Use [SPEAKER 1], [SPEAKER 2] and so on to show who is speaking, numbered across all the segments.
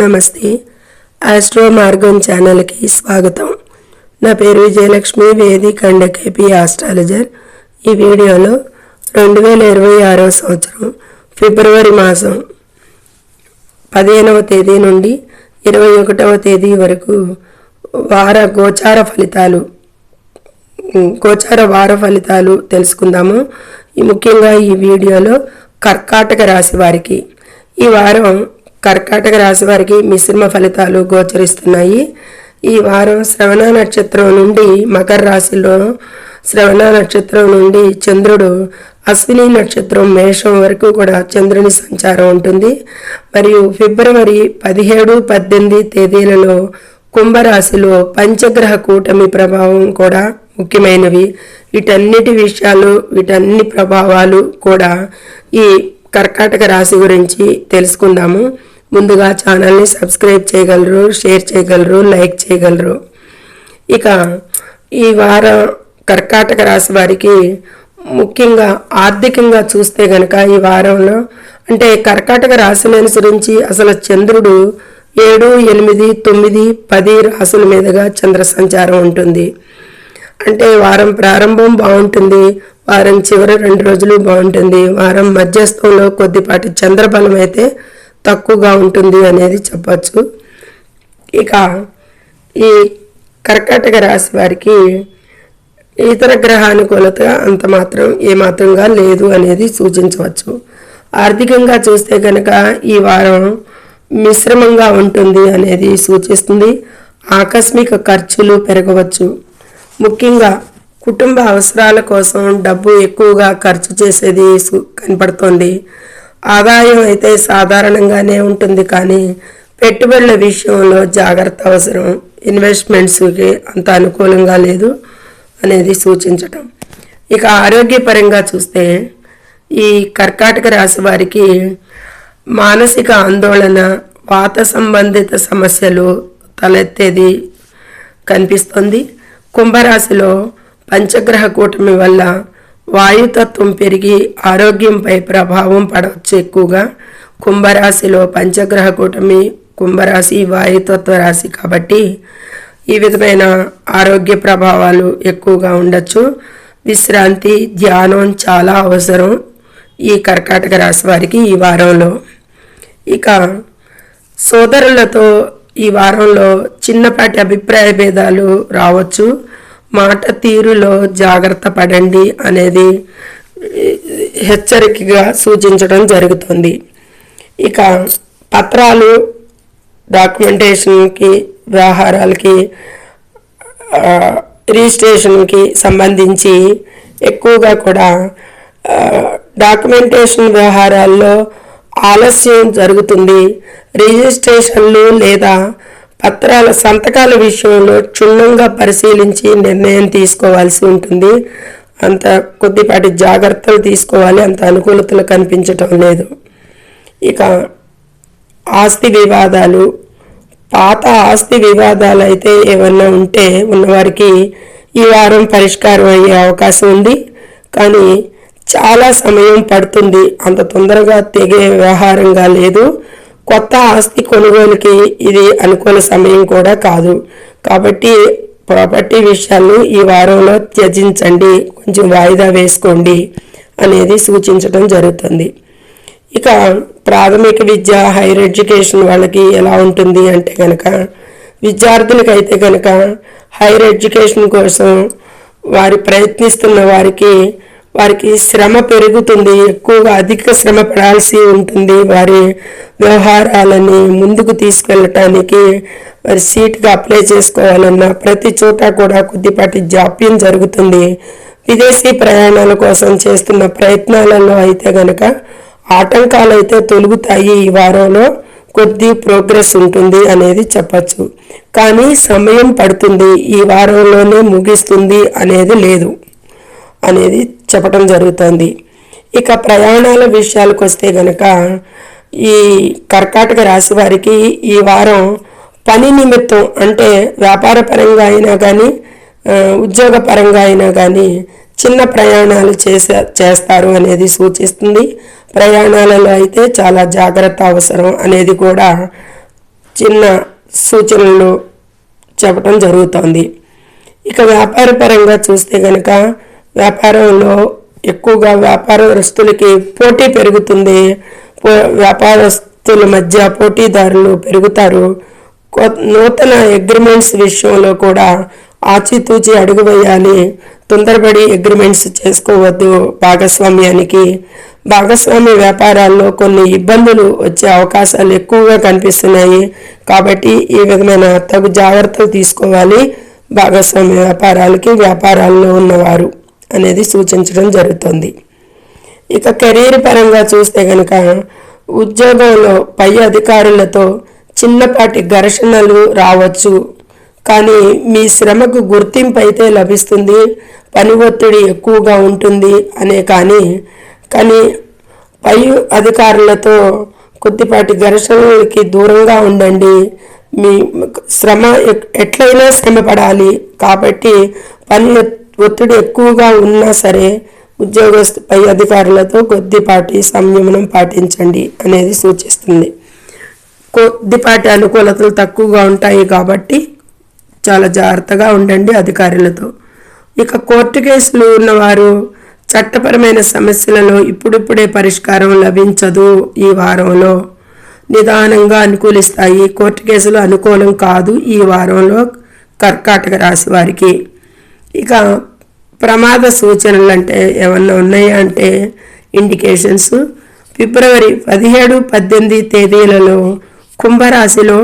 [SPEAKER 1] నమస్తే. ఆస్ట్రో మార్గం ఛానల్కి స్వాగతం. నా పేరు విజయలక్ష్మి, వేదిక అండ్ కేపీ ఆస్ట్రాలజర్. ఈ వీడియోలో 2026 సంవత్సరం ఫిబ్రవరి మాసం 15వ తేదీ నుండి 21వ తేదీ వరకు గోచార వార ఫలితాలు తెలుసుకుందాము. ముఖ్యంగా ఈ వీడియోలో కర్కాటక రాశి వారికి ఈ వారం కర్కాటక రాశి వారికి మిశ్రమ ఫలితాలు గోచరిస్తున్నాయి. ఈ వారం శ్రవణ నక్షత్రం నుండి మకర రాశిలో, శ్రవణ నక్షత్రం నుండి చంద్రుడు అశ్విని నక్షత్రం మేషం వరకు కూడా చంద్రుని సంచారం ఉంటుంది. మరియు ఫిబ్రవరి 17, 18 తేదీలలో కుంభరాశిలో పంచగ్రహ కూటమి ప్రభావం కూడా ముఖ్యమైనవి. వీటన్ని ప్రభావాలు కూడా ఈ కర్కాటక రాశి గురించి తెలుసుకుందాము. ముందుగా ఛానల్ని సబ్స్క్రైబ్ చేయగలరు, షేర్ చేయగలరు, లైక్ చేయగలరు. ఇక ఈ వారం కర్కాటక రాశి వారికి ముఖ్యంగా ఆర్థికంగా చూస్తే గనక ఈ వారంలో అంటే కర్కాటక రాశిని అనుసరించి అసలు చంద్రుడు 7, 8, 9, 10 రాశుల మీదుగా చంద్ర సంచారం ఉంటుంది. అంటే వారం ప్రారంభం బాగుంటుంది, వారం చివరి 2 రోజులు బాగుంటుంది, వారం మధ్యస్థంలో కొద్దిపాటి చంద్రబలం అయితే తక్కువగా ఉంటుంది అనేది చెప్పచ్చు. ఇక ఈ కర్కాటక రాశి వారికి ఇతర గ్రహానుకూలత ఏమాత్రంగా లేదు అనేది సూచించవచ్చు. ఆర్థికంగా చూస్తే కనుక ఈ వారం మిశ్రమంగా ఉంటుంది అనేది సూచిస్తుంది. ఆకస్మిక ఖర్చులు పెరగవచ్చు. ముఖ్యంగా కుటుంబ అవసరాల కోసం డబ్బు ఎక్కువగా ఖర్చు చేసేది కనపడుతోంది. ఆదాయం అయితే సాధారణంగానే ఉంటుంది, కానీ పెట్టుబడుల విషయంలో జాగ్రత్త అవసరం. ఇన్వెస్ట్మెంట్స్కి అంత అనుకూలంగా లేదు అనేది సూచించటం. ఇక ఆరోగ్యపరంగా చూస్తే ఈ కర్కాటక రాశి వారికి మానసిక ఆందోళన, వాత సంబంధిత సమస్యలు తలెత్తేది కనిపిస్తుంది. కుంభరాశిలో పంచగ్రహ కూటమి వల్ల వాయుతత్వం పెరిగి ఆరోగ్యంపై ప్రభావం పడవచ్చు. ఎక్కువగా కుంభరాశిలో పంచగ్రహ కూటమి, కుంభరాశి వాయుతత్వ రాశి కాబట్టి ఈ విధమైన ఆరోగ్య ప్రభావాలు ఎక్కువగా ఉండొచ్చు. విశ్రాంతి, ధ్యానం చాలా అవసరం ఈ కర్కాటక రాశి వారికి ఈ వారంలో. ఇక సోదరులతో ఈ వారంలో చిన్నపాటి అభిప్రాయ భేదాలు రావచ్చు. మాట తీరులో జాగ్రత్త పడండి అనేది హెచ్చరికగా సూచించడం జరుగుతుంది. ఇక పత్రాలు, డాక్యుమెంటేషన్కి, వ్యవహారాలకి, రిజిస్ట్రేషన్కి సంబంధించి ఎక్కువగా కూడా డాక్యుమెంటేషన్ వ్యవహారాల్లో ఆలస్యం జరుగుతుంది. రిజిస్ట్రేషన్లు లేదా పత్రాల సంతకాల విషయంలో క్షుణ్ణంగా పరిశీలించి నిర్ణయం తీసుకోవాల్సి ఉంటుంది. అంత కొద్దిపాటి జాగ్రత్తలు తీసుకోవాలి, అంత అనుకూలతలు కనిపించటం లేదు. ఇక ఆస్తి వివాదాలు, పాత ఆస్తి వివాదాలు అయితే ఏమన్నా ఉంటే ఉన్నవారికి ఈ వారం పరిష్కారం అయ్యే అవకాశం ఉంది, కానీ చాలా సమయం పడుతుంది. అంత తొందరగా తెగే వ్యవహారంగా లేదు. కొత్త ఆస్తి కొనుగోలుకి ఇది అనుకూల సమయం కూడా కాదు. కాబట్టి ప్రాపర్టీ విషయాన్ని ఈ వారంలో త్యజించండి, కొంచెం వాయిదా వేసుకోండి అనేది సూచించడం జరుగుతుంది. ఇక ప్రాథమిక విద్య, హైయర్ ఎడ్యుకేషన్ వాళ్ళకి ఎలా ఉంటుంది అంటే కనుక విద్యార్థులకైతే కనుక హైయర్ ఎడ్యుకేషన్ కోసం వారు ప్రయత్నిస్తున్న వారికి శ్రమ పెరుగుతుంది. ఎక్కువగా అధిక శ్రమ పడాల్సి ఉంటుంది. వారి వ్యవహారాలని ముందుకు తీసుకెళ్ళటానికి వారి సీట్గా అప్లై చేసుకోవాలన్నా ప్రతి చోట కూడా కొద్దిపాటి జాప్యం జరుగుతుంది. విదేశీ ప్రయాణాల కోసం చేస్తున్న ప్రయత్నాలలో అయితే గనక ఆటంకాలు అయితే తొలగుతాయి. ఈ వారంలో కొద్ది ప్రోగ్రెస్ ఉంటుంది అనేది చెప్పచ్చు, కానీ సమయం పడుతుంది. ఈ వారంలోనే ముగిస్తుంది అనేది లేదు అనేది చెప్పడం జరుగుతుంది. ఇక ప్రయాణాల విషయాలకు వస్తే గనక ఈ కర్కాటక రాశి వారికి ఈ వారం పని నిమిత్తం అంటే వ్యాపార పరంగా అయినా కానీ ఉద్యోగ పరంగా అయినా కానీ చిన్న ప్రయాణాలు చేస్తారు అనేది సూచిస్తుంది. ప్రయాణాలలో అయితే చాలా జాగ్రత్త అవసరం అనేది కూడా చిన్న సూచనలు చెప్పడం జరుగుతుంది. ఇక వ్యాపార పరంగా చూస్తే కనుక వ్యాపారంలో ఎక్కువగా వ్యాపారస్తులకి పోటీ పెరుగుతుంది. వ్యాపారస్తుల మధ్య పోటీదారులు పెరుగుతారు. నూతన అగ్రిమెంట్స్ విషయంలో కూడా ఆచితూచి అడుగు వేయాలి. తొందరపడి అగ్రిమెంట్స్ చేసుకోవద్దు. భాగస్వామ్య వ్యాపారాల్లో కొన్ని ఇబ్బందులు వచ్చే అవకాశాలు ఎక్కువగా కనిపిస్తున్నాయి. కాబట్టి ఈ విధమైన తగు జాగ్రత్తలు తీసుకోవాలి భాగస్వామ్య వ్యాపారాల్లో ఉన్నవారు అనేది సూచించడం జరుగుతుంది. ఇక కెరీర్ పరంగా చూస్తే కనుక ఉద్యోగంలో పై అధికారులతో చిన్నపాటి ఘర్షణలు రావచ్చు. కానీ మీ శ్రమకు గుర్తింపు అయితే లభిస్తుంది. పని ఒత్తిడి ఎక్కువగా ఉంటుంది కానీ పై అధికారులతో కొద్దిపాటి ఘర్షణలకి దూరంగా ఉండండి. మీ ఎట్లయినా శ్రమ పడాలి కాబట్టి పని ఒత్తిడి ఎక్కువగా ఉన్నా సరే పై అధికారులతో కొద్దిపాటి సంయమనం పాటించండి అనేది సూచిస్తుంది. కొద్దిపాటి అనుకూలతలు తక్కువగా ఉంటాయి కాబట్టి చాలా జాగ్రత్తగా ఉండండి అధికారులతో. ఇక కోర్టు కేసులు ఉన్నవారు చట్టపరమైన సమస్యలలో ఇప్పుడిప్పుడే పరిష్కారం లభించదు. ఈ వారంలో నిదానంగా అనుకూలిస్తాయి. కోర్టు కేసులు అనుకూలం కాదు ఈ వారంలో కర్కాటక రాశి వారికి. ఇక ప్రమాద సూచనలు అంటే ఏమన్నా ఉన్నాయా అంటే ఇండికేషన్స్ ఫిబ్రవరి 17, 18 తేదీలలో కుంభరాశిలో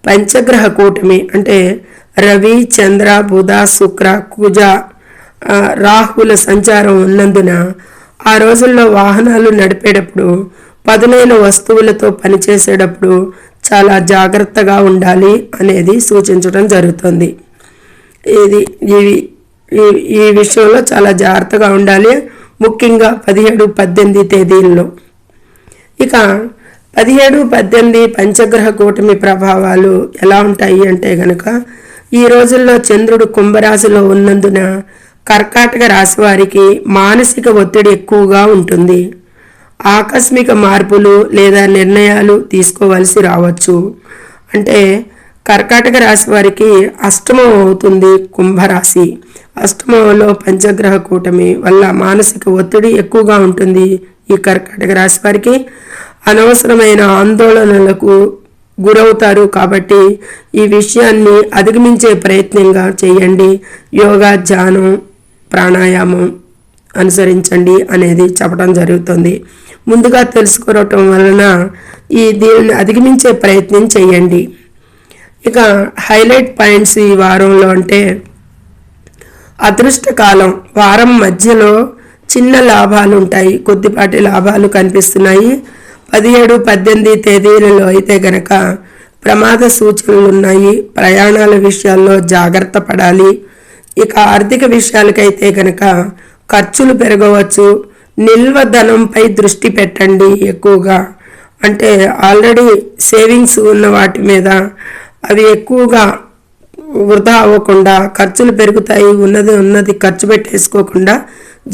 [SPEAKER 1] పంచగ్రహ కూటమి అంటే రవి, చంద్ర, బుధ, శుక్ర, కుజ, రాహుల సంచారం ఉన్నందున ఆ రోజుల్లో వాహనాలు నడిపేటప్పుడు పదునైన వస్తువులతో పనిచేసేటప్పుడు చాలా జాగ్రత్తగా ఉండాలి అనేది సూచించడం జరుగుతుంది. ఈ విషయంలో చాలా జాగ్రత్తగా ఉండాలి, ముఖ్యంగా 17, 18 తేదీల్లో. ఇక 17, 18 పంచగ్రహ కూటమి ప్రభావాలు ఎలా ఉంటాయి అంటే గనక ఈ రోజుల్లో చంద్రుడు కుంభరాశిలో ఉన్నందున కర్కాటక రాశి వారికి మానసిక ఒత్తిడి ఎక్కువగా ఉంటుంది. ఆకస్మిక మార్పులు లేదా నిర్ణయాలు తీసుకోవాల్సి రావచ్చు. అంటే కర్కాటక రాశి వారికి అష్టమం అవుతుంది కుంభరాశి. అష్టమంలో పంచగ్రహ కూటమి వల్ల మానసిక ఒత్తిడి ఎక్కువగా ఉంటుంది. ఈ కర్కాటక రాశి వారికి అనవసరమైన ఆందోళనలకు గురవుతారు. కాబట్టి ఈ విషయాన్ని అధిగమించే ప్రయత్నంగా చేయండి. యోగా, ధ్యానం, ప్రాణాయామం అనుసరించండి అనేది చెప్పడం జరుగుతుంది. ముందుగా తెలుసుకోవటం వలన దీనిని అధిగమించే ప్రయత్నం చేయండి. ఇక హైలైట్ పాయింట్స్ ఈ వారంలో అంటే అదృష్టకాలం. వారం మధ్యలో చిన్న లాభాలు ఉంటాయి, కొద్దిపాటి లాభాలు కనిపిస్తున్నాయి. 17, 18 తేదీలలో అయితే గనక ప్రమాద సూచనలు ఉన్నాయి. ప్రయాణాల విషయాల్లో జాగ్రత్త పడాలి. ఇక ఆర్థిక విషయాలకైతే గనక ఖర్చులు పెరగవచ్చు. నిల్వ ధనంపై దృష్టి పెట్టండి ఎక్కువగా. అంటే ఆల్రెడీ సేవింగ్స్ ఉన్న వాటి మీద అవి ఎక్కువగా వృధా అవ్వకుండా, ఖర్చులు పెరుగుతాయి, ఉన్నది ఖర్చు పెట్టేసుకోకుండా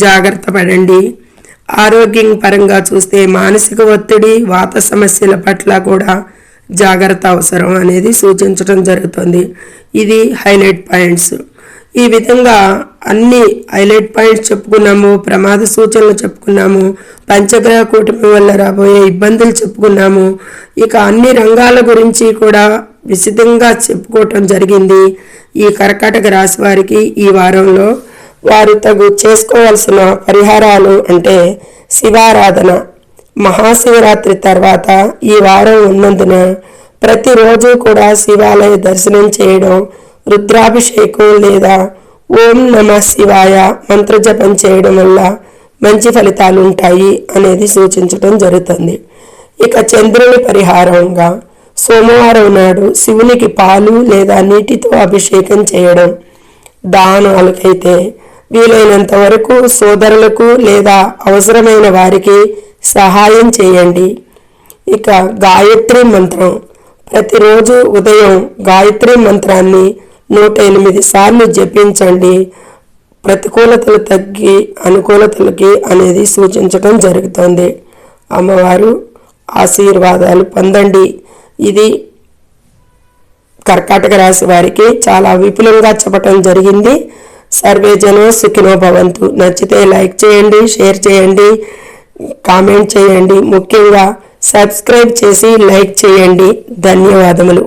[SPEAKER 1] జాగ్రత్త పడండి. ఆరోగ్యం పరంగా చూస్తే మానసిక ఒత్తిడి, వాత సమస్యల పట్ల కూడా జాగ్రత్త అవసరం అనేది సూచించడం జరుగుతుంది. ఇది హైలైట్ పాయింట్స్. ఈ విధంగా అన్ని హైలైట్ పాయింట్స్ చెప్పుకున్నాము, ప్రమాద సూచనలు చెప్పుకున్నాము, పంచగ్రహ కూటమి వల్ల రాబోయే ఇబ్బందులు చెప్పుకున్నాము. ఇక అన్ని రంగాల గురించి కూడా విశదంగా చెప్పుకోవటం జరిగింది. ఈ కర్కాటక రాశి వారికి ఈ వారంలో వారు చేసుకోవాల్సిన పరిహారాలు అంటే శివారాధన. మహాశివరాత్రి తర్వాత ఈ వారం ఉన్నందున ప్రతిరోజు కూడా శివాలయ దర్శనం చేయడం, రుద్రాభిషేకం లేదా ఓం నమః శివాయ మంత్రజపం చేయడం వల్ల మంచి ఫలితాలు ఉంటాయి అనేది సూచించడం జరుగుతుంది. ఇక చంద్రుని పరిహారంగా సోమవారం నాడు శివునికి పాలు లేదా నీటితో అభిషేకం చేయడం, దానాలకైతే వీలైనంత వరకు సోదరులకు లేదా అవసరమైన వారికి సహాయం చేయండి. ఇక గాయత్రి మంత్రం. ప్రతిరోజు ఉదయం గాయత్రి మంత్రాన్ని 108 సార్లు జపించండి. ప్రతికూలతలు తగ్గి అనుకూలతలకి అనేది సూచించడం జరుగుతుంది. అమ్మవారు ఆశీర్వాదాలు పొందండి. ఇది కర్కాటక రాశి వారికి చాలా విపులంగా చెప్పటం జరిగింది. సర్వే జనో సుఖినో భవంతు. నచ్చితే లైక్ చేయండి, షేర్ చేయండి, కామెంట్ చేయండి, ముఖ్యంగా సబ్స్క్రైబ్ చేసి లైక్ చేయండి. ధన్యవాదములు.